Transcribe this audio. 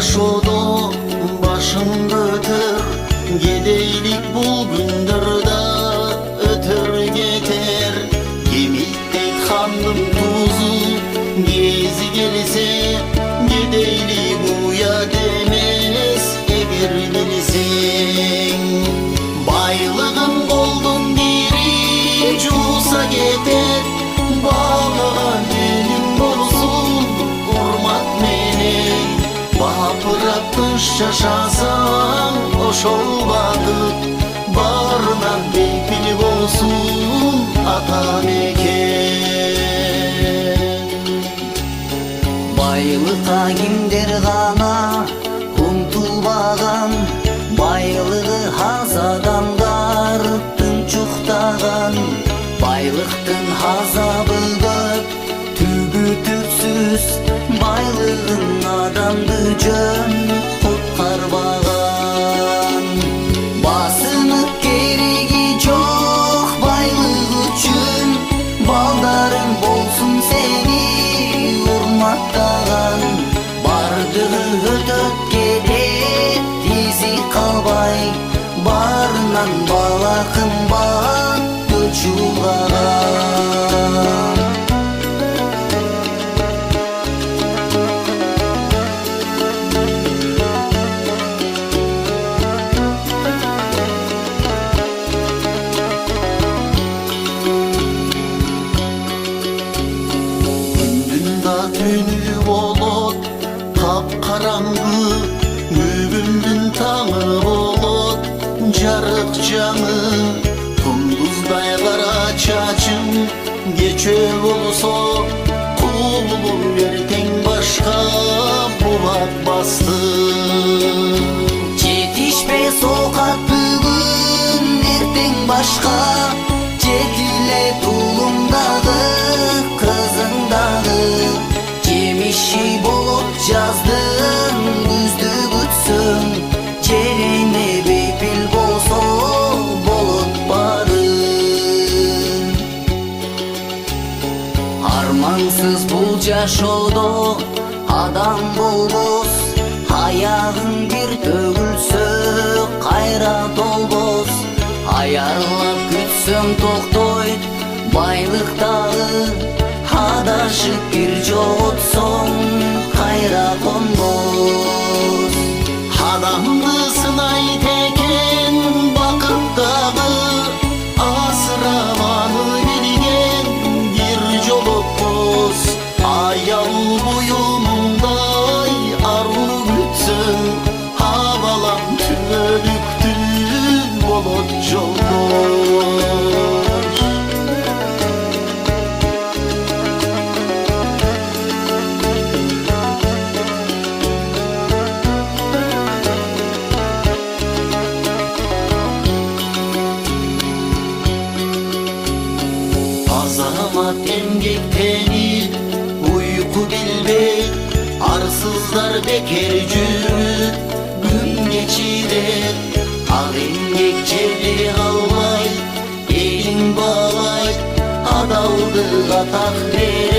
жашоодо башыңды өтөр, кедейлик бул күндөрдө өтөр кетер. Кемиттей хандын тузу кези келсе, кедейлик уят эмес эгер билсең. Байлыгын колдун кири жууса кетет, багыган элиң болсун урмат менен. Бапырап тынч жашасаң ошол бакыт, баарынан бейпил болсун ата мекен. Байлыкка кимдер гана умтулбаган, байлыгы аз адамдар тынчуктаган. Байлыктын азабы көп, түбү түпсүз, байлыгын адамды жөн куткарбаган. Басынып кереги жок байлык үчүн, балдарың болсун сени урматтаган. Бардыгы өтөп кетет, изи калбай, баарынан бала кымбат чулгаган. Түнү болот капкараңгы, бүгүндүн таңы болот жарык жаңы. Кундуздай кара чачың кече болсо, куулум эртең башка булат басты. Жетишпес оокат бүгүн, эртең башка, жетиле тулуңдагы кызыңдагы. Жемиши болот жаздын күздү күтсөң, жерине бейпил болсо болот барын. Армансыз бул жашоодо адам болбос, аягың бир төгүлсө кайра толбос. Аярлап күтсөң токтойт байлыктагы, адашып бир жоготсоң кайра конбос. Адамды сынайт экен бакыттагы, асыраманы билген бир жолотпос. Аял буюмундай аруу күтсөң, абалам түбөлүктүү болот жолдош. Азамат эмгектенип уйку билбей, арсыздар бекер жүрүп күн кечирет. Ал эмгек жерде калбай, элиң баалайт, адалдык атак берет.